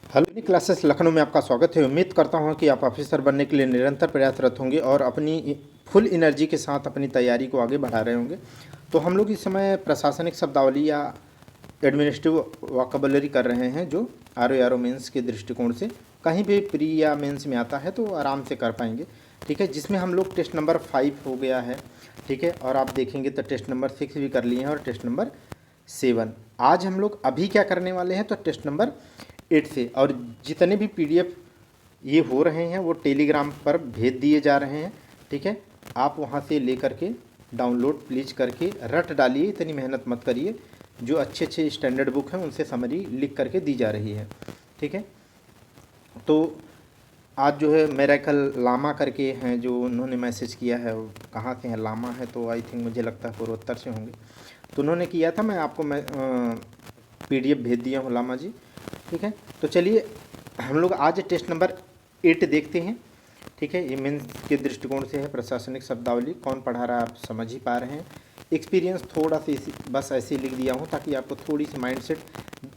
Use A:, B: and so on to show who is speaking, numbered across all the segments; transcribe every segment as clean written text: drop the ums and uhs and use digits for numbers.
A: Hello classes Lucknow में आपका स्वागत है। उम्मीद करता हूं कि आप ऑफिसर बनने के लिए निरंतर प्रयासरत होंगे और अपनी फुल एनर्जी के साथ अपनी तैयारी को आगे बढ़ा रहे होंगे। तो हम लोग इस समय प्रशासनिक शब्दावली या एडमिनिस्ट्रेटिव वोकैबुलरी कर रहे हैं, जो आर ओ मेंस के दृष्टिकोण से कहीं भी प्री या मेंस में आता है तो आराम से कर पाएंगे। ठीक है, जिसमें हम लोग टेस्ट नंबर 5 हो गया है। ठीक है, और आप देखेंगे तो टेस्ट नंबर 6 भी कर लिए हैं और टेस्ट नंबर 7। आज हम लोग अभी क्या करने वाले हैं तो टेस्ट नंबर 8 से, और जितने भी PDF ये हो रहे हैं वो टेलीग्राम पर भेज दिए जा रहे हैं। ठीक है, आप वहाँ से ले करके डाउनलोड प्लीज़ करके रट डालिए, इतनी मेहनत मत करिए। जो अच्छे अच्छे स्टैंडर्ड बुक हैं उनसे समरी लिख करके दी जा रही है। ठीक है, तो आज जो है मेरेकल लामा करके हैं, जो उन्होंने मैसेज किया है। वो कहाँ से हैं? लामा है तो आई थिंक मुझे लगता है पूर्वोत्तर से होंगे। तो उन्होंने किया था, मैं आपको PDF भेज दिया हूँ लामा जी। ठीक है, तो चलिए हम लोग आज टेस्ट नंबर 8 देखते हैं। ठीक है, ये मेंस के दृष्टिकोण से है। प्रशासनिक शब्दावली कौन पढ़ा रहा है आप समझ ही पा रहे हैं। एक्सपीरियंस थोड़ा सा बस ऐसे ही लिख दिया हूँ ताकि आपको थोड़ी सी माइंडसेट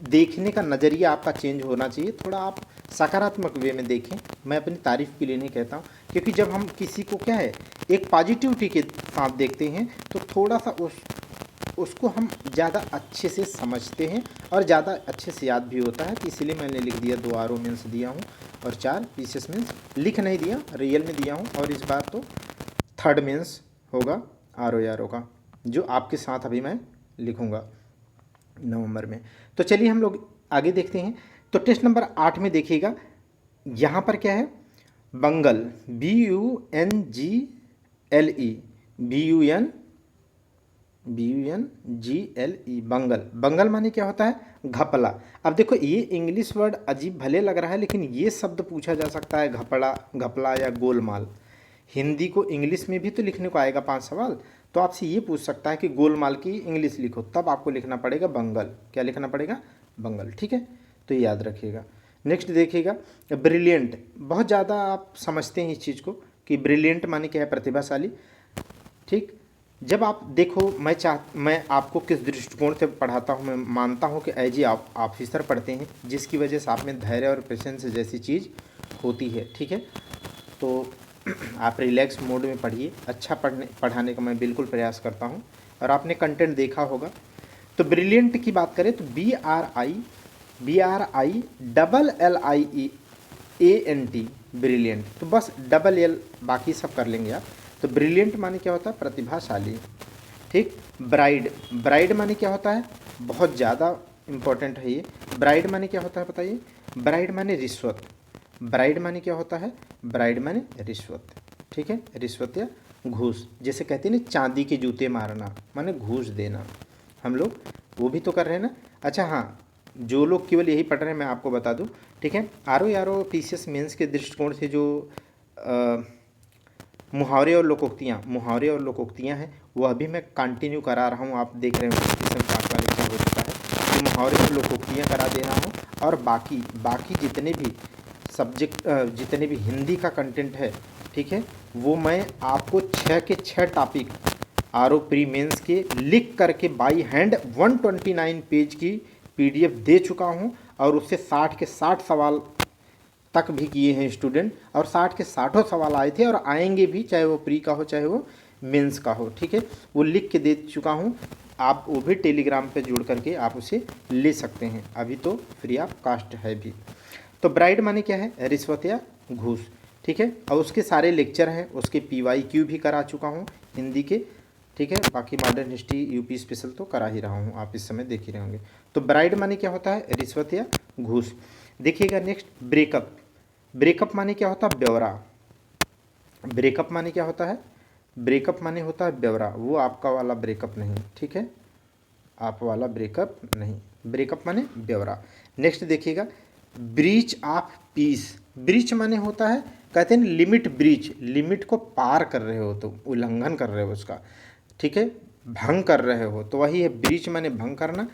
A: देखने का नज़रिया आपका चेंज होना चाहिए। थोड़ा आप सकारात्मक वे में देखें। मैं अपनी तारीफ़ के लिए नहीं कहता हूँ, क्योंकि जब हम किसी को क्या है एक पॉजिटिविटी के साथ देखते हैं तो थोड़ा सा उसको हम ज़्यादा अच्छे से समझते हैं और ज़्यादा अच्छे से याद भी होता है। तो इसलिए मैंने लिख दिया 2 RO मेंस दिया हूँ और 4 PCS मेंस लिख नहीं दिया, रियल में दिया हूँ। और इस बार तो 3rd मेंस होगा RO का, जो आपके साथ अभी मैं लिखूँगा नवंबर में। तो चलिए हम लोग आगे देखते हैं। तो टेस्ट नंबर 8 में देखिएगा, यहाँ पर क्या है, बंगल BUNGLE बंगल। बंगल माने क्या होता है? घपला। अब देखो ये इंग्लिश वर्ड अजीब भले लग रहा है, लेकिन ये शब्द पूछा जा सकता है घपला, घपला या गोलमाल। हिंदी को इंग्लिश में भी तो लिखने को आएगा 5 सवाल। तो आपसे ये पूछ सकता है कि गोलमाल की इंग्लिश लिखो, तब आपको लिखना पड़ेगा बंगल। क्या लिखना पड़ेगा? बंगल। ठीक है, तो ये याद रखिएगा। नेक्स्ट देखिएगा, ब्रिलियंट। बहुत ज़्यादा आप समझते हैं इस चीज़ को कि ब्रिलियंट माने क्या है? प्रतिभाशाली। ठीक, जब आप देखो मैं आपको किस दृष्टिकोण से पढ़ाता हूँ। मैं मानता हूँ कि एज आप ऑफिसर पढ़ते हैं, जिसकी वजह से आप में धैर्य और पेशेंस जैसी चीज़ होती है। ठीक है, तो आप रिलैक्स मोड में पढ़िए। अच्छा पढ़ाने का मैं बिल्कुल प्रयास करता हूँ और आपने कंटेंट देखा होगा। तो ब्रिलियंट की बात करें तो BRILLIANT ब्रिलियंट। तो बस L, बाकी सब कर लेंगे आप। तो ब्रिलियंट माने क्या होता है? प्रतिभाशाली। ठीक, ब्राइड माने क्या होता है? बहुत ज़्यादा इम्पोर्टेंट है ये। ब्राइड माने क्या होता है बताइए? ब्राइड माने रिश्वत। ब्राइड माने क्या होता है? ब्राइड माने रिश्वत। ठीक है, रिश्वत या घूस, जैसे कहते हैं ना चांदी के जूते मारना, माने घूस देना। हम लोग वो भी तो कर रहे हैं ना। अच्छा हाँ, जो लोग केवल यही पढ़ रहे हैं मैं आपको बता दूं। ठीक है, RO PCS मेंस के दृष्टिकोण से जो मुहावरे और लोकोक्तियाँ हैं वो अभी मैं कंटिन्यू करा रहा हूँ। आप देख रहे हो किस्म का वाला एग्जाम हो चुका है, तो मुहावरे और लोकोक्तियाँ करा दे रहा हूँ। और बाकी जितने भी सब्जेक्ट, जितने भी हिंदी का कंटेंट है, ठीक है, वो मैं आपको 6 के 6 टॉपिक RO प्री मेंस के लिख करके बाई हैंड 129 पेज की PDF दे चुका हूँ। और उससे 60 के 60 सवाल तक भी किए हैं स्टूडेंट, और 60 के 60 सवाल आए थे और आएंगे भी, चाहे वो प्री का हो चाहे वो मेंस का हो। ठीक है, वो लिख के दे चुका हूँ। आप वो भी टेलीग्राम पे जुड़ करके आप उसे ले सकते हैं, अभी तो फ्री ऑफ कास्ट है भी। तो ब्राइड माने क्या है? रिश्वत या घूस। ठीक है, और उसके सारे लेक्चर हैं, उसके PYQ भी करा चुका हूँ हिंदी के। ठीक है, बाकी मॉडर्न हिस्ट्री UP स्पेशल तो करा ही रहा हूँ, आप इस समय देख ही रहे होंगे। तो ब्राइड माने क्या होता है? रिश्वत या घूस। देखिएगा नेक्स्ट, ब्रेकअप। ब्रेकअप माने क्या होता है? ब्यौरा। ब्रेकअप माने क्या होता है? ब्रेकअप माने होता है ब्यौरा, वो आपका वाला ब्रेकअप नहीं। ठीक है, आप वाला ब्रेकअप नहीं, ब्रेकअप माने ब्यौरा। नेक्स्ट देखिएगा, ब्रीच ऑफ पीस। ब्रीच माने होता है, कहते हैं लिमिट ब्रीच, लिमिट को पार कर रहे हो तो उल्लंघन कर रहे हो उसका। ठीक है, भंग कर रहे हो, तो वही है ब्रीच माने भंग करना।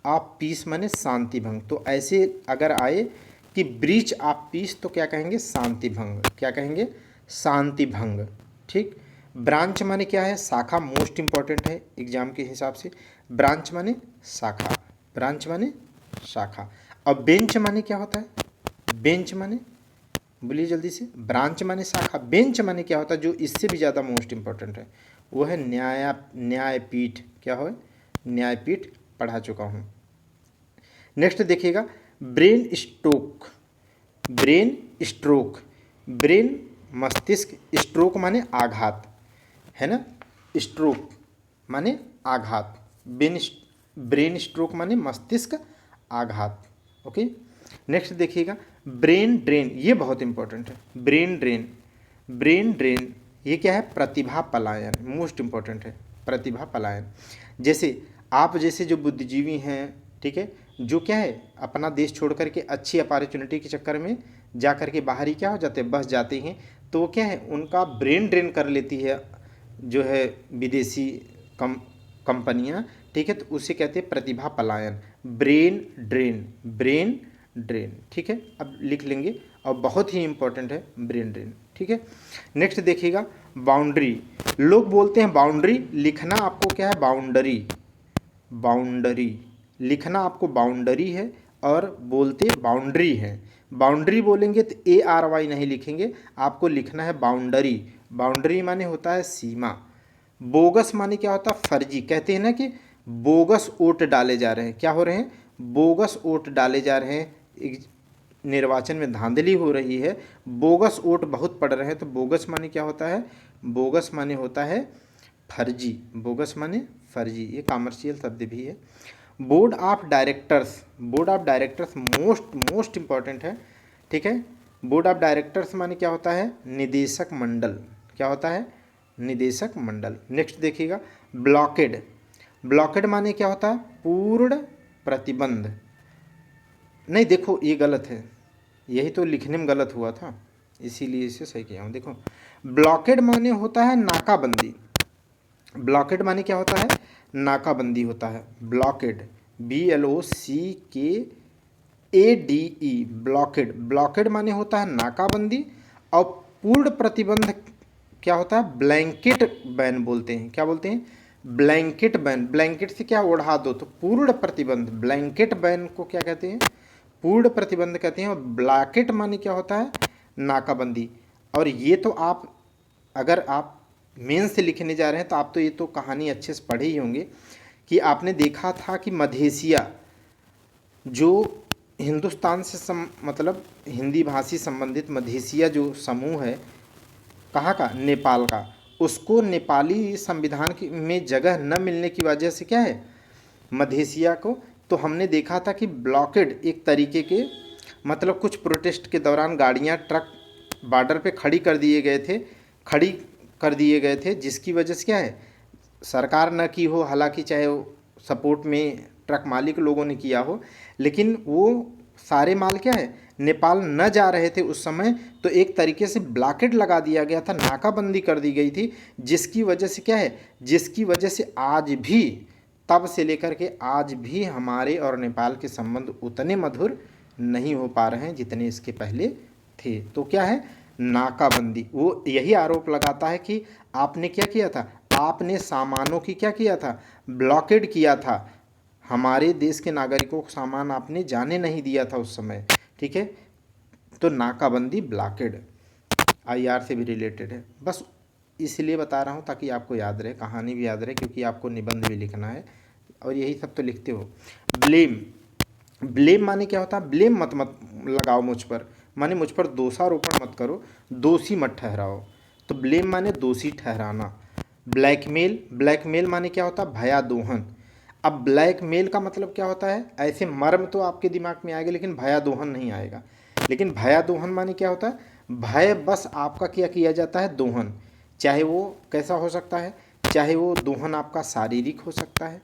A: ऑफ पीस माने शांति भंग। तो ऐसे अगर आए कि ब्रीच ऑफ पीस तो क्या कहेंगे? शांति भंग। क्या कहेंगे? शांति भंग। ठीक, ब्रांच माने क्या है? शाखा। मोस्ट इंपॉर्टेंट है एग्जाम के हिसाब से। ब्रांच माने शाखा, ब्रांच माने शाखा। और बेंच माने क्या होता है? बेंच माने, बोलिए जल्दी से, ब्रांच माने शाखा, बेंच माने क्या होता है, जो इससे भी ज़्यादा मोस्ट इंपॉर्टेंट है वो है न्यायपीठ। क्या हो, न्यायपीठ पढ़ा चुका हूँ। नेक्स्ट देखिएगा brain stroke. Brain stroke, brain मस्तिष्क, स्ट्रोक माने आघात, है ना, स्ट्रोक माने आघात, ब्रेन स्ट्रोक माने मस्तिष्क आघात। ओके। नेक्स्ट देखिएगा ब्रेन ड्रेन, ये बहुत इंपॉर्टेंट है। ब्रेन ड्रेन, ब्रेन ड्रेन ये क्या है, प्रतिभा पलायन, मोस्ट इंपॉर्टेंट है, प्रतिभा पलायन। जैसे आप जैसे जो बुद्धिजीवी हैं, ठीक है, जो क्या है अपना देश छोड़ करके अच्छी अपॉर्चुनिटी के चक्कर में जा करके बाहर ही क्या हो जाते हैं, बस जाते हैं, तो वो क्या है उनका ब्रेन ड्रेन कर लेती है जो है विदेशी कंपनियां, ठीक है, तो उसे कहते हैं प्रतिभा पलायन, ब्रेन ड्रेन, ब्रेन ड्रेन। ठीक है, अब लिख लेंगे और बहुत ही इंपॉर्टेंट है ब्रेन ड्रेन। ठीक है। नेक्स्ट देखिएगा बाउंड्री, लोग बोलते हैं बाउंड्री, लिखना आपको क्या है बाउंडरी, बाउंडरी लिखना आपको बाउंडरी है और बोलते बाउंड्री है। बाउंड्री बोलेंगे तो ARY नहीं लिखेंगे, आपको लिखना है बाउंडरी। बाउंड्री माने होता है सीमा। बोगस माने क्या होता है फर्जी, कहते हैं ना कि बोगस वोट डाले जा रहे हैं, क्या हो रहे हैं, बोगस वोट डाले जा रहे हैं, निर्वाचन में धांधली हो रही है, बोगस वोट बहुत पड़ रहे हैं, तो बोगस माने क्या होता है, बोगस माने होता है फर्जी, बोगस माने फर्जी, ये कॉमर्शियल शब्द भी है। Board of directors, board of directors most important है। ठीक है, बोर्ड ऑफ डायरेक्टर्स माने क्या होता है, निदेशक मंडल, क्या होता है, निदेशक मंडल। नेक्स्ट देखिएगा ब्लॉकेड, ब्लॉकेड माने क्या होता है, पूर्ण प्रतिबंध, नहीं देखो ये गलत है, यही तो लिखने में गलत हुआ था, इसीलिए इसे सही किया हूँ। देखो ब्लॉकेड माने होता है नाकाबंदी, ब्लॉकेड माने क्या होता है, नाकाबंदी होता है, ब्लॉकेड, BLOCKADE, ब्लॉकेड, ब्लॉकेड माने होता है नाकाबंदी, और पूर्ण प्रतिबंध क्या होता है, ब्लैंकेट बैन बोलते हैं, क्या बोलते हैं, ब्लैंकेट बैन, ब्लैंकेट से क्या ओढ़ा दो, तो पूर्ण प्रतिबंध, ब्लैंकेट बैन को क्या कहते हैं, पूर्ण प्रतिबंध कहते हैं। और ब्लॉकेट माने क्या होता है, नाकाबंदी। और ये तो आप अगर आप मेन से लिखने जा रहे हैं तो आप तो ये तो कहानी अच्छे से पढ़े ही होंगे कि आपने देखा था कि मधेसिया जो हिंदुस्तान से मतलब हिंदी भाषी संबंधित मधेसिया जो समूह है, कहाँ का, नेपाल का, उसको नेपाली संविधान की में जगह न मिलने की वजह से क्या है, मधेसिया को, तो हमने देखा था कि ब्लॉकेड एक तरीके के मतलब कुछ प्रोटेस्ट के दौरान गाड़ियाँ ट्रक बॉर्डर पे खड़ी कर दिए गए थे, खड़ी कर दिए गए थे, जिसकी वजह से क्या है सरकार न की हो, हालांकि चाहे वो सपोर्ट में ट्रक मालिक लोगों ने किया हो, लेकिन वो सारे माल क्या है नेपाल न जा रहे थे उस समय, तो एक तरीके से ब्लॉकेड लगा दिया गया था, नाकाबंदी कर दी गई थी, जिसकी वजह से क्या है, जिसकी वजह से आज भी, तब से लेकर के आज भी हमारे और नेपाल के संबंध उतने मधुर नहीं हो पा रहे हैं जितने इसके पहले थे। तो क्या है, नाकाबंदी। वो यही आरोप लगाता है कि आपने क्या किया था, आपने सामानों की क्या किया था, ब्लॉकेड किया था, हमारे देश के नागरिकों को सामान आपने जाने नहीं दिया था उस समय। ठीक है, तो नाकाबंदी ब्लॉकेड IR से भी रिलेटेड है, बस इसलिए बता रहा हूँ ताकि आपको याद रहे, कहानी भी याद रहे, क्योंकि आपको निबंध भी लिखना है और यही सब तो लिखते हो। ब्लेम, ब्लेम माने क्या होता है, ब्लेम मत लगाओ मुझ पर, माने मुझ पर दोषारोपण मत करो, दोषी मत ठहराओ, तो ब्लेम माने दोषी ठहराना। ब्लैकमेल, ब्लैकमेल माने क्या होता है, भयादोहन। अब ब्लैकमेल का मतलब क्या होता है, ऐसे मर्म तो आपके दिमाग में आएगा लेकिन भयादोहन नहीं आएगा। लेकिन भयादोहन माने क्या होता है, भय बस आपका क्या किया जाता है, दोहन, चाहे वो कैसा हो सकता है, चाहे वो दोहन आपका शारीरिक हो सकता है,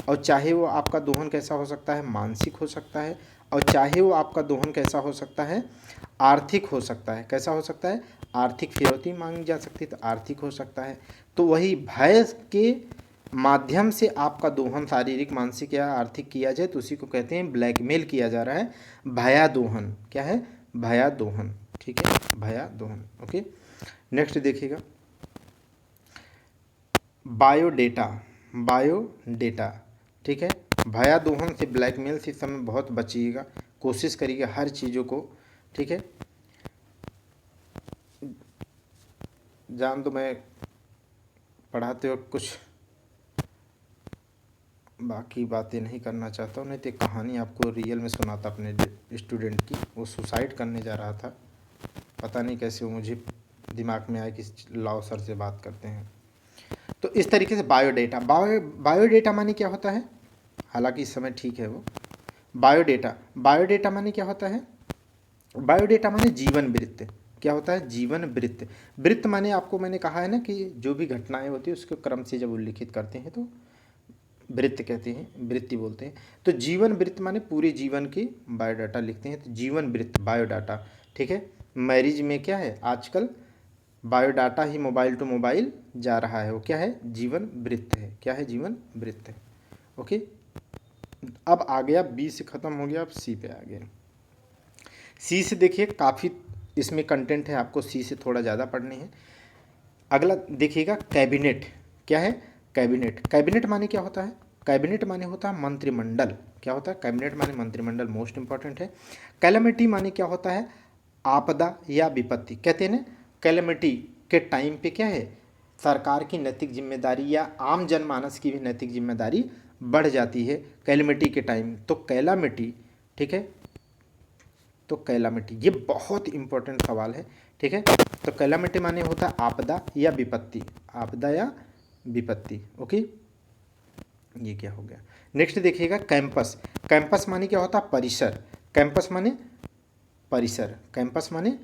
A: और चाहे वो आपका दोहन कैसा हो सकता है, मानसिक हो सकता है, और चाहे वो आपका दोहन कैसा हो सकता है, आर्थिक हो सकता है, कैसा हो सकता है, आर्थिक फिरौती मांगी जा सकती है तो आर्थिक हो सकता है। तो वही भय के माध्यम से आपका दोहन शारीरिक मानसिक या आर्थिक किया जाए तो उसी को कहते हैं ब्लैकमेल किया जा रहा है, भयादोहन। क्या है, भयादोहन। ठीक है, भयादोहन। ओके, नेक्स्ट देखिएगा बायोडेटा, बायोडेटा। ठीक है, भयादोहन से ब्लैकमेल से इस समय बहुत बचिएगा, कोशिश करिएगा हर चीज़ों को ठीक है। जान दो, मैं पढ़ाते वक्त कुछ बाकी बातें नहीं करना चाहता हूँ, नहीं तो एक कहानी आपको रियल में सुनाता अपने स्टूडेंट की। वो सुसाइड करने जा रहा था, पता नहीं कैसे वो मुझे दिमाग में आया कि लाओ सर से बात करते हैं। तो इस तरीके से बायोडेटा, बायोडेटा माने क्या होता है, हालांकि इस समय ठीक है वो। बायोडेटा माने क्या होता है, बायोडेटा माने जीवन वृत्त। क्या होता है, जीवन वृत्त। वृत्त माने आपको मैंने कहा है ना कि जो भी घटनाएं होती है उसके क्रम से जब उल्लिखित करते हैं तो वृत्त कहते हैं, वृत्ति बोलते हैं। तो जीवन वृत्त माने पूरे जीवन की बायोडाटा लिखते हैं, तो जीवन वृत्त बायोडाटा। ठीक है। मैरिज में क्या है आजकल, बायोडाटा ही मोबाइल टू मोबाइल जा रहा है, वो क्या है, जीवन वृत्त है। क्या है, जीवन वृत्त है। ओके। अब आ गया बी से ख़त्म हो गया, अब सी पे आ गए। सी से देखिए काफ़ी इसमें कंटेंट है, आपको सी से थोड़ा ज़्यादा पढ़ने हैं। अगला देखिएगा कैबिनेट। क्या है, कैबिनेट। कैबिनेट माने क्या होता है, कैबिनेट माने होता है मंत्रिमंडल। क्या होता है, कैबिनेट माने मंत्रिमंडल, मोस्ट इंपॉर्टेंट है। कैलेमिटी माने क्या होता है, आपदा या विपत्ति। कहते हैं ना, कैलेमिटी के टाइम पे क्या है, सरकार की नैतिक जिम्मेदारी या आम जनमानस की भी नैतिक जिम्मेदारी बढ़ जाती है कैलेमिटी के टाइम। तो कैलामिटी, ठीक है, तो कैलामिटी ये बहुत इंपॉर्टेंट सवाल है। ठीक है। तो कैलामिटी माने होता है आपदा या विपत्ति, आपदा या विपत्ति। ओके, ये क्या हो गया। नेक्स्ट देखिएगा कैंपस। कैंपस माने क्या होता है, परिसर। कैंपस माने परिसर, कैंपस माने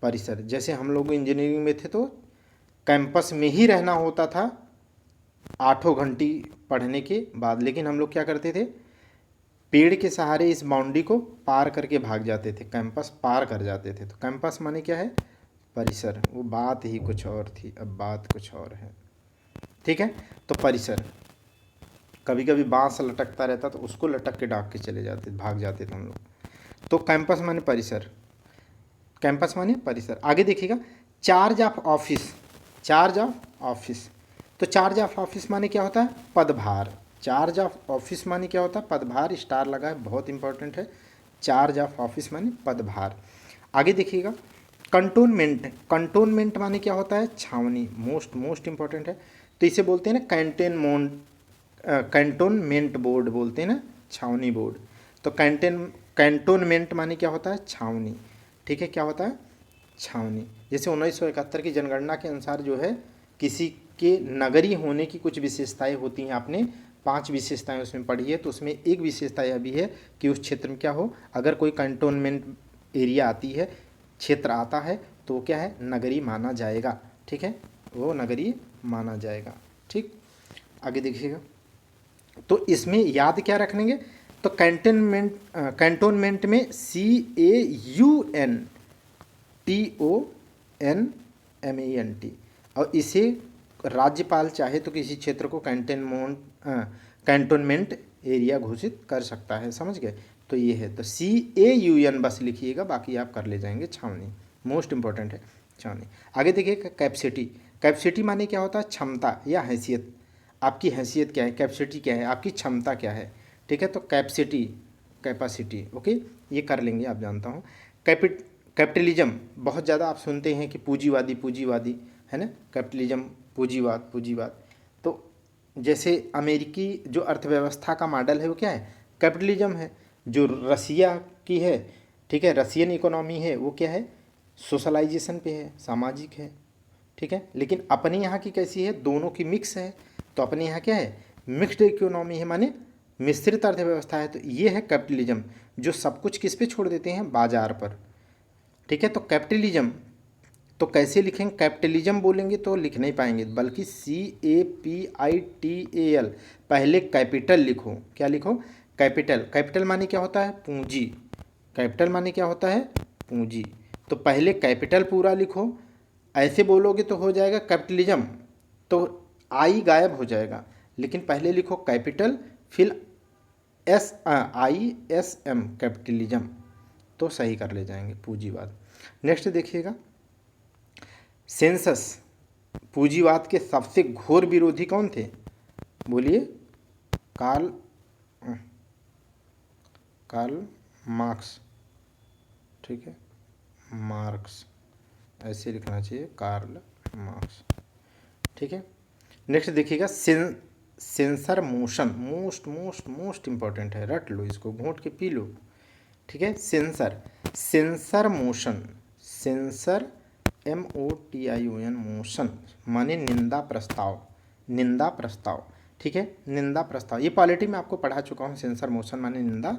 A: परिसर। जैसे हम लोग इंजीनियरिंग में थे तो कैंपस में ही रहना होता था 8 घंटे पढ़ने के बाद, लेकिन हम लोग क्या करते थे, पेड़ के सहारे इस बाउंड्री को पार करके भाग जाते थे, कैंपस पार कर जाते थे। तो कैंपस माने क्या है, परिसर। वो बात ही कुछ और थी, अब बात कुछ और है। ठीक है। तो परिसर, कभी कभी बांस लटकता रहता तो उसको लटक के डाक के चले जाते, भाग जाते थे हम लोग। तो कैंपस माने परिसर, कैंपस माने परिसर। आगे देखिएगा charge of office. Charge of office, तो चार्ज ऑफ ऑफिस माने क्या होता है, पदभार। चार्ज ऑफ ऑफिस माने क्या होता है, पदभार। स्टार लगा है, बहुत इंपॉर्टेंट है। चार्ज ऑफ ऑफिस माने पदभार। आगे देखिएगा कंटोनमेंट। कंटोनमेंट माने क्या होता है, छावनी। मोस्ट इंपॉर्टेंट है। तो इसे बोलते हैं ना कैंटोनमेंट बोर्ड बोलते हैं ना, छावनी बोर्ड। तो कैंटोनमेंट माने क्या होता है, छावनी। ठीक है, क्या होता है, छावनी। जैसे 1971 की जनगणना के अनुसार जो है, किसी के नगरी होने की कुछ विशेषताएं होती हैं। आपने 5 विशेषताएं उसमें पढ़ी है, तो उसमें एक विशेषता यह भी है कि उस क्षेत्र में क्या हो, अगर कोई कंटोनमेंट एरिया आती है, क्षेत्र आता है, तो वो क्या है, नगरी माना जाएगा। ठीक है, वो नगरी माना जाएगा। ठीक, आगे देखिएगा। तो इसमें याद क्या रखेंगे, तो कैंटोनमेंट में CAUNTONMENT, और इसे राज्यपाल चाहे तो किसी क्षेत्र को कैंटोनमेंट एरिया घोषित कर सकता है। समझ गए। तो ये है, तो CAUN बस लिखिएगा, बाकी आप कर ले जाएंगे छावनी। मोस्ट इंपॉर्टेंट है छावनी। आगे देखिए कैपेसिटी। कैपेसिटी माने क्या होता है, क्षमता या हैसियत। आपकी हैसियत क्या है, कैपेसिटी क्या है, आपकी क्षमता क्या है। ठीक है। तो कैपेसिटी, कैपेसिटी। ओके, ये कर लेंगे, आप जानता हूँ। कैपिटलिज्म बहुत ज़्यादा आप सुनते हैं कि पूंजीवादी है ना, कैपिटलिज्म, पूंजीवाद। तो जैसे अमेरिकी जो अर्थव्यवस्था का मॉडल है वो क्या है, कैपिटलिज्म है। जो रसिया की है, ठीक है, रसियन इकोनॉमी है, वो क्या है, सोशलाइजेशन पे है, सामाजिक है। ठीक है। लेकिन अपने यहाँ की कैसी है, दोनों की मिक्स है। तो अपने यहाँ क्या है, मिक्स्ड इकोनॉमी है, माने मिश्रित अर्थव्यवस्था है। तो ये है कैपिटलिज्म, जो सब कुछ किस पे छोड़ देते हैं, बाजार पर। ठीक है। तो कैपिटलिज्म, तो कैसे लिखेंगे, कैपिटलिज्म बोलेंगे तो लिख नहीं पाएंगे, बल्कि CAPITAL, पहले कैपिटल लिखो। क्या लिखो, कैपिटल। कैपिटल माने क्या होता है, पूंजी। कैपिटल माने क्या होता है, पूंजी। तो पहले कैपिटल पूरा लिखो, ऐसे बोलोगे तो हो जाएगा कैपिटलिज्म, तो आई गायब हो जाएगा। लेकिन पहले लिखो कैपिटल, फिर SISM, कैपिटलिज्म, तो सही कर ले जाएंगे, पूंजीवाद। नेक्स्ट देखिएगा सेंसस। पूंजीवाद के सबसे घोर विरोधी कौन थे, बोलिए, कार्ल मार्क्स। ठीक है, मार्क्स, ऐसे लिखना चाहिए, कार्ल मार्क्स। ठीक है। नेक्स्ट देखिएगा, censure motion, most most most important है, रट लो इसको, घोंट के पी लो। ठीक है। Sensor, censure motion, sensor MOTION motion माने निंदा प्रस्ताव, निंदा प्रस्ताव। ठीक है। निंदा प्रस्ताव, ये पॉलिटी में आपको पढ़ा चुका हूँ। सेंसर मोशन माने निंदा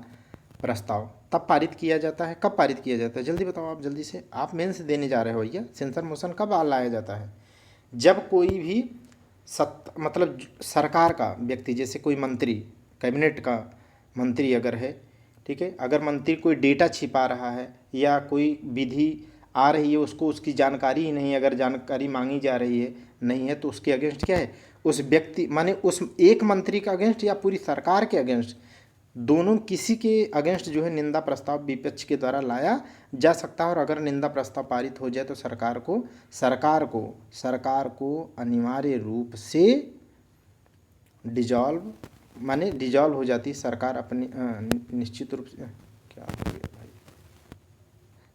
A: प्रस्ताव तब पारित किया जाता है, कब पारित किया जाता है, जल्दी बताओ आप, जल्दी से, आप मेंस देने जा रहे हो भैया। सेंसर मोशन कब लाया जाता है? जब कोई भी मतलब सरकार का व्यक्ति, जैसे कोई मंत्री, कैबिनेट का मंत्री अगर है, ठीक है, अगर मंत्री कोई डेटा छिपा रहा है या कोई विधि आ रही है, उसको उसकी जानकारी ही नहीं, अगर जानकारी मांगी जा रही है नहीं है, तो उसके अगेंस्ट क्या है, उस व्यक्ति माने उस एक मंत्री का अगेंस्ट या पूरी सरकार के अगेंस्ट, दोनों किसी के अगेंस्ट जो है निंदा प्रस्ताव विपक्ष के द्वारा लाया जा सकता है। और अगर निंदा प्रस्ताव पारित हो जाए तो सरकार को अनिवार्य रूप से डिजॉल्व माने डिजॉल्व हो जाती है सरकार, अपनी निश्चित रूप से क्या हो गया भाई,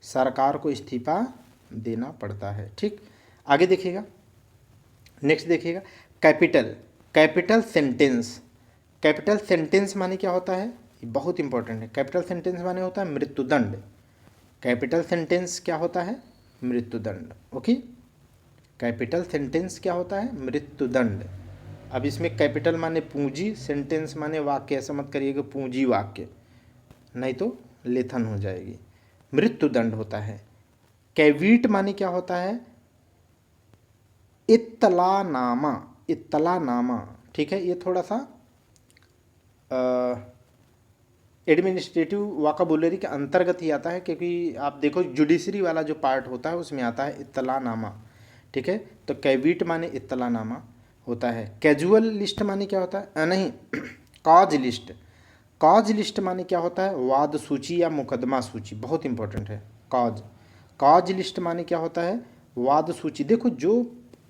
A: सरकार को इस्तीफा देना पड़ता है। ठीक, आगे देखिएगा, नेक्स्ट देखिएगा, capital, capital sentence. Capital sentence माने क्या होता है, बहुत इंपॉर्टेंट है। कैपिटल सेंटेंस माने होता है मृत्युदंड। कैपिटल सेंटेंस क्या होता है, मृत्युदंड। ओके, कैपिटल सेंटेंस क्या होता है, मृत्युदंड। अब इसमें कैपिटल माने पूंजी, सेंटेंस माने वाक्य, ऐसा मत करिएगा पूंजी वाक्य, नहीं तो लेथन हो जाएगी। मृत्युदंड होता है। कैविट माने क्या होता है, इत्तलानामा, इत्तलानामा। ठीक है, ये थोड़ा सा एडमिनिस्ट्रेटिव वोकैबुलरी के अंतर्गत ही आता है, क्योंकि आप देखो जुडिशरी वाला जो पार्ट होता है उसमें आता है इत्तलानामा। ठीक है, तो कैविट माने इत्तलानामा होता है। कैजुअल लिस्ट माने क्या होता है, नहीं, कॉज लिस्ट। कॉज लिस्ट माने क्या होता है, वाद सूची या मुकदमा सूची, बहुत इंपॉर्टेंट है। कॉज लिस्ट माने क्या होता है, वाद सूची। देखो जो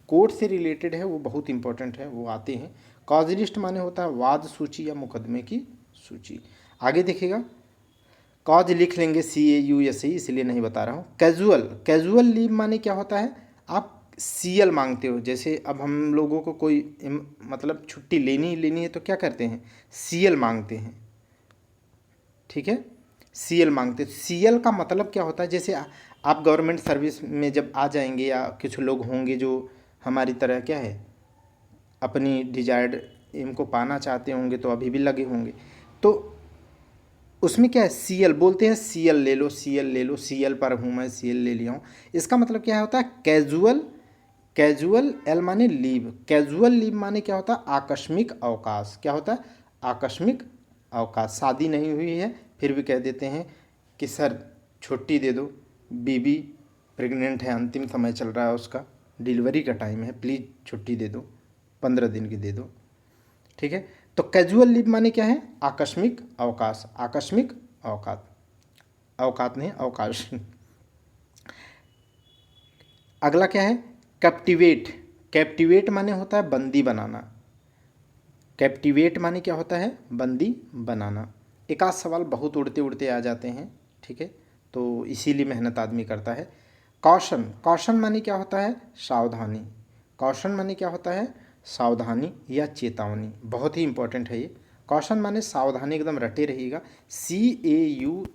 A: कोर्ट से रिलेटेड है वो बहुत इंपॉर्टेंट है, वो आते हैं। कॉज लिस्ट माने होता है वाद सूची या मुकदमे की सूची। आगे देखिएगा, कॉज लिख लेंगे CAUSE, इसलिए नहीं बता रहा हूँ। कैजुअल, कैजुअल लीव माने क्या होता है, आप CL मांगते हो। जैसे अब हम लोगों को कोई मतलब छुट्टी लेनी है तो क्या करते हैं, CL मांगते हैं। ठीक है, CL मांगते हैं। CL का मतलब क्या होता है, जैसे आप गवर्नमेंट सर्विस में जब आ जाएंगे, या कुछ लोग होंगे जो हमारी तरह क्या है, अपनी डिजायर्ड एम को पाना चाहते होंगे, तो अभी भी लगे होंगे, तो उसमें क्या है, CL बोलते हैं, CL ले लो, CL ले लो, CL पर हूँ मैं, CL ले लिया हूँ। इसका मतलब क्या होता है, कैजुअल, कैजुअल L माने लीव। कैजुअल लीव माने क्या होता है, आकस्मिक अवकाश। क्या होता है, आकस्मिक अवकाश। शादी नहीं हुई है फिर भी कह देते हैं कि सर छुट्टी दे दो, बीबी प्रेग्नेंट है, अंतिम समय चल रहा है उसका, डिलीवरी का टाइम है, प्लीज़ छुट्टी दे दो, 15 दिन की दे दो। ठीक है, तो कैजुअल लीव माने क्या है, आकस्मिक अवकाश, आकस्मिक अवकाश, अवकाश नहीं अवकाश। अगला क्या है, कैप्टिवेट। कैप्टिवेट माने होता है बंदी बनाना। कैप्टिवेट माने क्या होता है, बंदी बनाना। एक आध सवाल बहुत उड़ते उड़ते आ जाते हैं, ठीक है, तो इसीलिए मेहनत आदमी करता है। कॉशन, कॉशन माने क्या होता है, सावधानी। कॉशन माने क्या होता है, सावधानी या चेतावनी, बहुत ही इंपॉर्टेंट है ये। कॉशन माने सावधानी, एकदम रटे रहिएगा, CAUTION,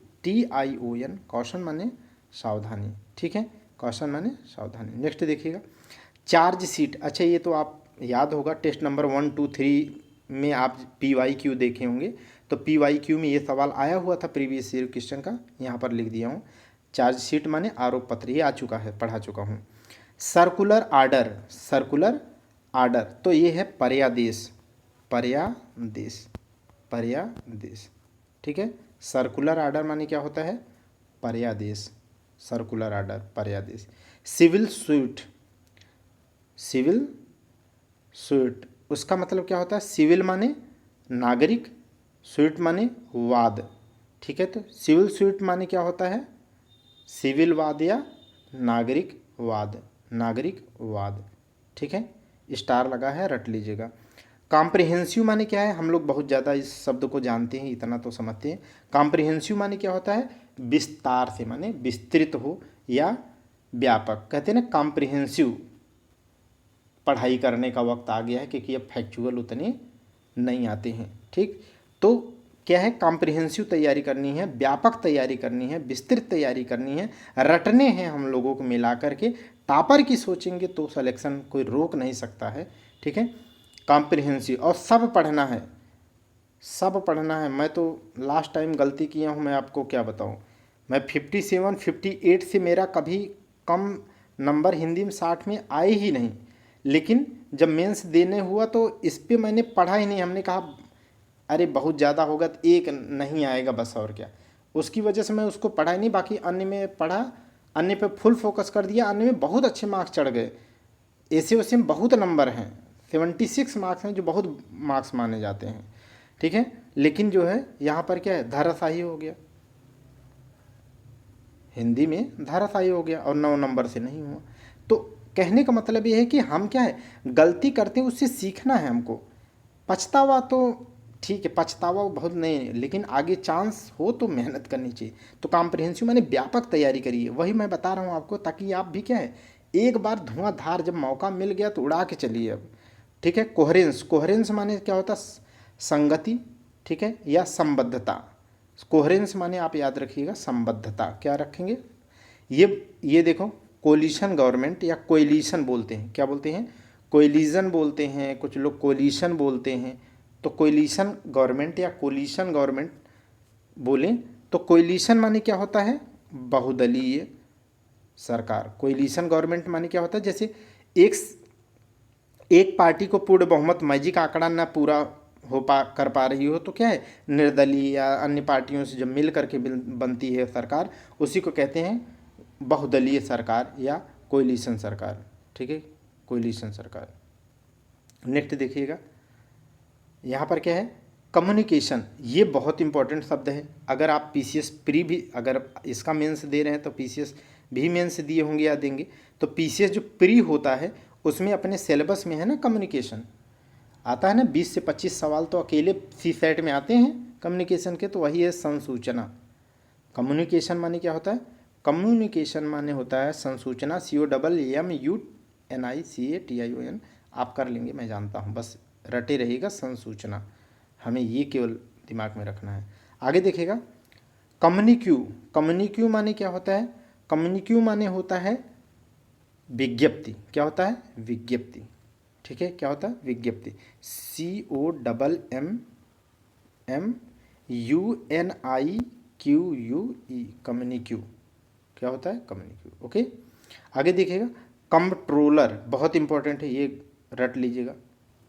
A: कॉशन माने सावधानी। ठीक है, कॉशन माने सावधानी। नेक्स्ट देखिएगा, चार्ज शीट। अच्छा, ये तो आप याद होगा, टेस्ट नंबर 1, 2, 3 में आप PYQ देखे होंगे, तो PYQ में ये सवाल आया हुआ था प्रीवियस ईयर क्वेश्चन का, यहाँ पर लिख दिया हूँ। चार्जशीट माने आरोप पत्र, ये आ चुका है, पढ़ा चुका हूँ। सर्कुलर आर्डर, सर्कुलर आर्डर, तो ये है पर्यादेश, पर्यादेश, पर्यादेश। ठीक है, सर्कुलर आर्डर माने क्या होता है, पर्यादेश, सर्कुलर आर्डर, पर्यादेश। सिविल सूट, सिविल सूट, उसका मतलब क्या होता है, सिविल माने नागरिक, सूट माने वाद। ठीक है, तो सिविल सूट माने क्या होता है, सिविल वाद या नागरिक वाद, नागरिक वाद। ठीक है, स्टार लगा है, रट लीजिएगा। कॉम्प्रिहेंसिव माने क्या है, हम लोग बहुत ज़्यादा इस शब्द को जानते हैं, इतना तो समझते हैं। कॉम्प्रिहेंसिव माने क्या होता है, विस्तार से माने विस्तृत हो या व्यापक। कहते हैं ना कॉम्प्रिहेंसिव पढ़ाई करने का वक्त आ गया है, क्योंकि अब फैक्चुअल उतने नहीं आते हैं। ठीक, तो क्या है, कॉम्प्रिहेंसिव तैयारी करनी है, व्यापक तैयारी करनी है, विस्तृत तैयारी करनी है, रटने हैं हम लोगों को मिला करके। टॉपर की सोचेंगे तो सिलेक्शन कोई रोक नहीं सकता है। ठीक है, कॉम्प्रिहेंसिव, और सब पढ़ना है, सब पढ़ना है। मैं तो लास्ट टाइम गलती किया हूँ, मैं आपको क्या बताऊँ। मैं 57 58 से मेरा कभी कम नंबर हिंदी में 60 में आए ही नहीं, लेकिन जब मेंस देने हुआ तो इस पे मैंने पढ़ा ही नहीं। हमने कहा अरे बहुत ज़्यादा होगा तो एक नहीं आएगा बस, और क्या। उसकी वजह से मैं उसको पढ़ा ही नहीं, बाकी अन्य में पढ़ा, अन्य पे फुल फोकस कर दिया। अन्य में बहुत अच्छे मार्क्स चढ़ गए, ऐसे वैसे में बहुत नंबर हैं, 76 मार्क्स हैं, जो बहुत मार्क्स माने जाते हैं। ठीक है, लेकिन जो है यहाँ पर क्या है, धाराशाही हो गया, हिंदी में धाराशाही हो गया, और 9 नंबर से नहीं हुआ। तो कहने का मतलब ये है कि हम क्या है, गलती करते हैं उससे सीखना है हमको। पछतावा तो ठीक है, पछतावा बहुत नहीं, लेकिन आगे चांस हो तो मेहनत करनी चाहिए। तो कॉम्प्रिहेंसिव मैंने व्यापक तैयारी करिए, वही मैं बता रहा हूँ आपको, ताकि आप भी क्या है, एक बार धुआंधार जब मौका मिल गया तो उड़ा के चलिए अब। ठीक है, कोहेरेंस, कोहेरेंस माने क्या होता है, संगति, ठीक है, या संबद्धता। कोहेरेंस माने आप याद रखिएगा संबद्धता, क्या रखेंगे, ये देखो, कोलिशन गवर्नमेंट या कोलिशन बोलते हैं, क्या बोलते हैं, कोलिशन बोलते हैं, कुछ लोग कोलिशन बोलते हैं। तो कोलिशन गवर्नमेंट या कोलिशन गवर्नमेंट बोलें तो कोलिशन माने क्या होता है, बहुदलीय सरकार। कोलिशन गवर्नमेंट माने क्या होता है, जैसे एक पार्टी को पूर्ण बहुमत, मैजिक आंकड़ा ना पूरा कर पा रही हो तो क्या है, निर्दलीय या अन्य पार्टियों से जब मिल करके बनती है सरकार, उसी को कहते हैं बहुदलीय सरकार या कोलिशन सरकार। ठीक है, कोलिशन सरकार। नेक्स्ट देखिएगा, यहाँ पर क्या है, कम्युनिकेशन, ये बहुत इंपॉर्टेंट शब्द है। अगर आप पीसीएस प्री भी अगर इसका मेंस दे रहे हैं तो पीसीएस भी मेंस दिए होंगे या देंगे, तो पीसीएस जो प्री होता है उसमें अपने सिलेबस में है ना कम्युनिकेशन आता है ना, 20 से 25 सवाल तो अकेले सी सेट में आते हैं कम्युनिकेशन के, तो वही है संसूचना। कम्युनिकेशन माने क्या होता है, कम्युनिकेशन माने होता है संसूचना, COMMUNICATION। आप कर लेंगे, मैं जानता हूँ, बस रटे रहेगा संसूचना, हमें ये केवल दिमाग में रखना है। आगे देखिएगा, कम्युनिक्यू, कम्युनिक्यू माने क्या होता है, कम्युनिक्यू माने होता है विज्ञप्ति। क्या होता है, विज्ञप्ति। ठीक है, क्या होता है, विज्ञप्ति, COMMUNIQUE, कम्युनिक्यू, क्या होता है, कम्युनिक्यू। ओके, आगे देखिएगा, कंट्रोलर, बहुत इंपॉर्टेंट है, ये रट लीजिएगा।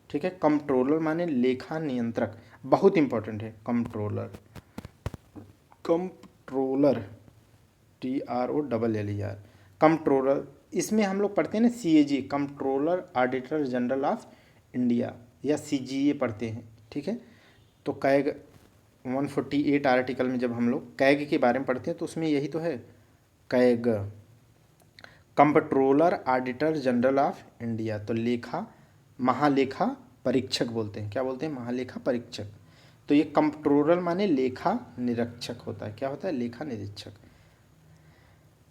A: ठीक है, कंट्रोलर माने लेखा नियंत्रक, बहुत इंपॉर्टेंट है कंट्रोलर। कंट्रोलर, TROLLER, कंट्रोलर, इसमें हम लोग पढ़ते हैं ना CAG, controller auditor general of India, या CGA पढ़ते हैं। ठीक है, तो कैग 148 आर्टिकल में जब हम लोग कैग के बारे में पढ़ते हैं तो उसमें यही तो है, CAG, controller auditor general of India. तो लेखा, महालेखा परीक्षक बोलते हैं, क्या बोलते हैं, महालेखा परीक्षक। तो ये कंट्रोलर माने लेखा निरीक्षक होता है, क्या होता है, लेखा निरीक्षक।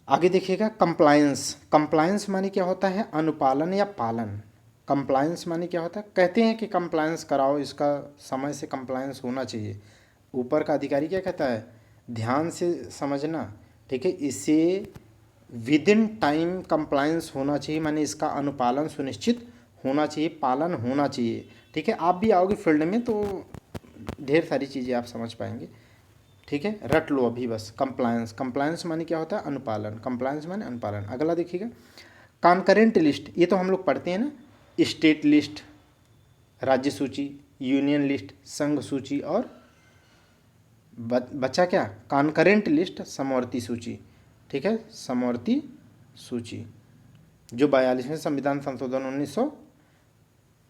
A: आगे देखिएगा, कंप्लायंस, कंप्लायंस माने क्या होता है, अनुपालन या पालन। कंप्लायंस माने क्या होता है, कहते हैं कि कंप्लायंस कराओ, इसका समय से कंप्लायंस होना चाहिए। ऊपर का अधिकारी क्या कहता है, ध्यान से समझना। ठीक है, इसे विद इन टाइम कंप्लायंस होना चाहिए, माने इसका अनुपालन सुनिश्चित होना चाहिए, पालन होना चाहिए। ठीक है, आप भी आओगे फील्ड में तो ढेर सारी चीज़ें आप समझ पाएंगे। ठीक है, रट लो अभी बस, कंप्लायंस, कंप्लायंस माने क्या होता है, अनुपालन, कंप्लायंस माने अनुपालन। अगला देखिएगा, कॉन्करेंट लिस्ट, ये तो हम लोग पढ़ते हैं ना, स्टेट लिस्ट, राज्य सूची, यूनियन लिस्ट, संघ सूची, और बचा क्या, कॉन्करेंट लिस्ट, समवर्ती सूची। ठीक है, समवर्ती सूची, जो 42वें संविधान संशोधन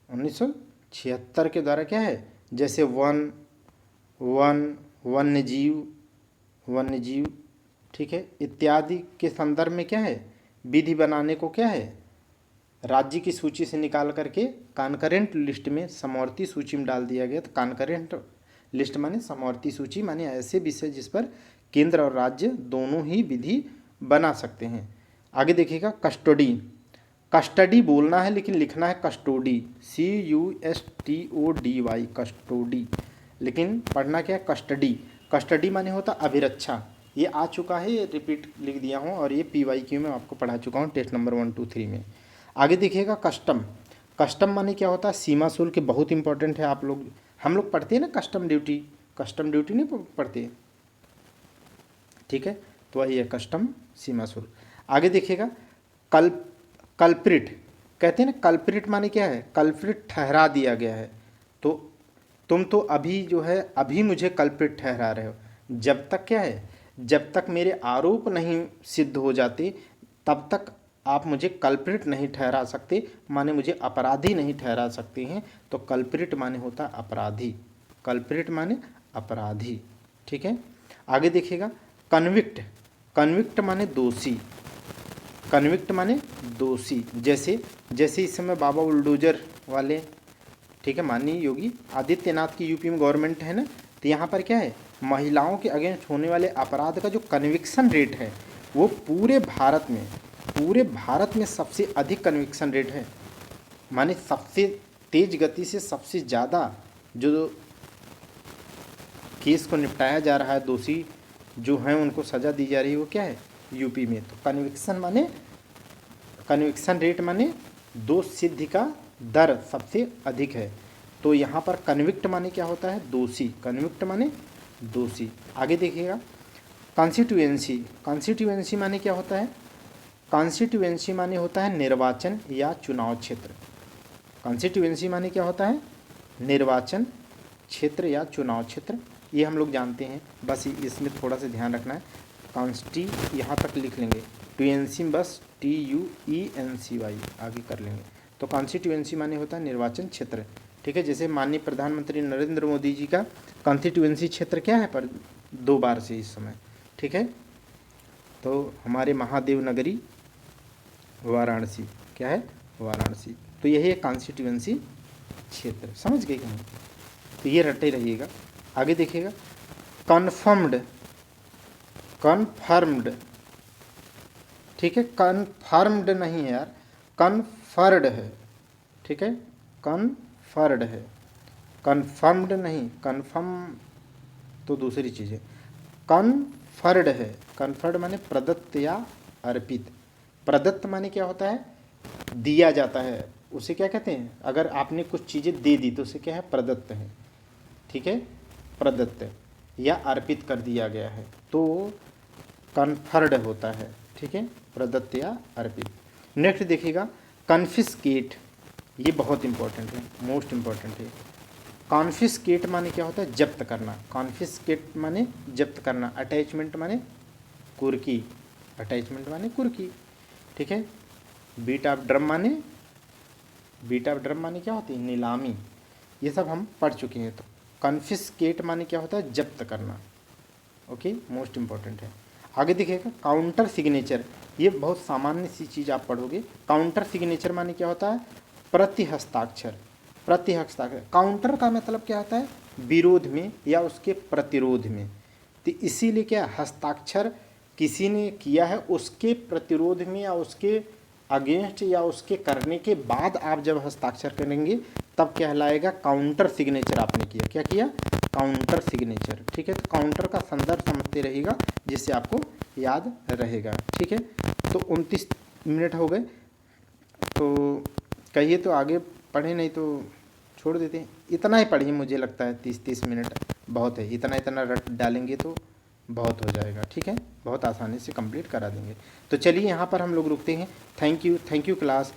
A: 1976 के द्वारा क्या है, जैसे वन्यजीव, ठीक है, इत्यादि के संदर्भ में क्या है, विधि बनाने को क्या है, राज्य की सूची से निकाल करके कॉन्करेंट लिस्ट में, समवर्ती सूची में डाल दिया गया। तो कॉन्करेंट लिस्ट माने समवर्ती सूची, माने ऐसे विषय जिस पर केंद्र और राज्य दोनों ही विधि बना सकते हैं। आगे देखिएगा कस्टडी। कस्टडी बोलना है लेकिन लिखना है कस्टोडी, CUSTODY, कस्टोडी, लेकिन पढ़ना क्या है कस्टडी। कस्टडी माने होता अभिरक्षा। ये आ चुका है, ये रिपीट लिख दिया हूँ और ये PYQ में आपको पढ़ा चुका हूँ टेस्ट नंबर 1 2 3 में। आगे देखिएगा कस्टम। कस्टम माने क्या होता है सीमा शुल्क, बहुत इंपॉर्टेंट है। हम लोग पढ़ते हैं ना कस्टम ड्यूटी, कस्टम ड्यूटी नहीं पढ़ते, ठीक है, तो वही है कस्टम सीमा शुल्क। आगे देखिएगा कल्प्रिट, कहते हैं ना कल्प्रिट माने क्या है, कल्प्रिट ठहरा दिया गया है। तो तुम तो अभी जो है अभी मुझे कल्प्रिट ठहरा रहे हो, जब तक क्या है, जब तक मेरे आरोप नहीं सिद्ध हो जाते तब तक आप मुझे कल्प्रिट नहीं ठहरा सकते, माने मुझे अपराधी नहीं ठहरा सकते हैं। तो कल्प्रिट माने होता अपराधी, कल्प्रिट माने अपराधी, ठीक है। आगे देखिएगा कन्विक्ट। कन्विक्ट माने दोषी, कन्विक्ट माने दोषी। जैसे इस समय बाबा बुलडोजर वाले, ठीक है, माननीय योगी आदित्यनाथ की यूपी में गवर्नमेंट है ना, तो यहाँ पर क्या है, महिलाओं के अगेंस्ट होने वाले अपराध का जो कन्विक्शन रेट है वो पूरे भारत में सबसे अधिक कन्विक्शन रेट है। माने सबसे तेज गति से सबसे ज़्यादा जो केस को निपटाया जा रहा है, दोषी जो हैं उनको सज़ा दी जा रही है, वो क्या है, यूपी में। तो कन्विक्शन रेट माने दोष सिद्धि का दर सबसे अधिक है। तो यहाँ पर कन्विक्ट माने क्या होता है, दोषी, कन्विक्ट माने दोषी। आगे देखिएगा कॉन्स्टिट्यूएंसी। कॉन्स्टिट्यूएंसी माने क्या होता है, कॉन्स्टिट्यूएंसी माने होता है निर्वाचन या चुनाव क्षेत्र। कॉन्स्टिट्यूएंसी माने क्या होता है, निर्वाचन क्षेत्र या चुनाव क्षेत्र, ये हम लोग जानते हैं, बस इसमें थोड़ा सा ध्यान रखना है। कॉन्स्टी यहाँ तक लिख लेंगे, ट्यूएंसी बस TUENCY आगे कर लेंगे। तो कॉन्स्टिट्यूएंसी माने होता है निर्वाचन क्षेत्र, ठीक है। जैसे माननीय प्रधानमंत्री नरेंद्र मोदी जी का कॉन्स्टिट्यूएंसी क्षेत्र क्या है, पर 2 बार से इस समय, ठीक है। तो हमारे महादेव नगरी वाराणसी, क्या है, वाराणसी। तो यही है कॉन्स्टिट्यूएंसी क्षेत्र, समझ गए कहीं, तो ये रटे रहिएगा। आगे देखिएगा कन्फर्म्ड, कन्फर्म्ड, ठीक है, कन्फर्म्ड नहीं है यार, कन्फर्ड है, ठीक है, कन्फर्ड है, कन्फर्म्ड नहीं, कन्फर्म तो दूसरी चीज़ है, कन्फर्ड है। कन्फर्ड माने प्रदत्त या अर्पित। प्रदत्त माने क्या होता है, दिया जाता है, उसे क्या कहते हैं, अगर आपने कुछ चीज़ें दे दी तो उसे क्या है, प्रदत्त है, ठीक है, प्रदत्त या अर्पित कर दिया गया है तो कन्फर्ड होता है, ठीक है, प्रदत्त या अर्पित। नेक्स्ट देखिएगा कन्फिस्केट, ये बहुत इंपॉर्टेंट है, मोस्ट इंपॉर्टेंट है। कॉन्फिस्केट माने क्या होता है, जब्त करना। कॉन्फिस्केट माने जब्त करना। अटैचमेंट माने कुर्की, अटैचमेंट माने कुर्की, ठीक है। बीट ऑफ ड्रम माने क्या होती है, नीलामी। ये सब हम पढ़ चुके हैं। तो कॉन्फिस्केट माने क्या होता है, जब्त करना, ओके, मोस्ट इंपॉर्टेंट है। आगे देखिएगा काउंटर सिग्नेचर, ये बहुत सामान्य सी चीज़ आप पढ़ोगे। काउंटर सिग्नेचर माने क्या होता है, प्रति हस्ताक्षर। प्रति हस्ताक्षर, काउंटर का मतलब क्या होता है, विरोध में या उसके प्रतिरोध में। तो इसीलिए क्या, हस्ताक्षर किसी ने किया है उसके प्रतिरोध में या उसके अगेंस्ट या उसके करने के बाद आप जब हस्ताक्षर करेंगे तब कहलाएगा काउंटर सिग्नेचर आपने किया। क्या किया, काउंटर सिग्नेचर, ठीक है। तो काउंटर का संदर्भ समझते रहिएगा जिससे आपको याद रहेगा, ठीक है। तो 29 मिनट हो गए, तो कहिए तो आगे पढ़े, नहीं तो छोड़ देते हैं। इतना ही पढ़िए, मुझे लगता है 30 मिनट बहुत है, इतना रट डालेंगे तो बहुत हो जाएगा, ठीक है, बहुत आसानी से कंप्लीट करा देंगे। तो चलिए यहाँ पर हम लोग रुकते हैं। Thank you class.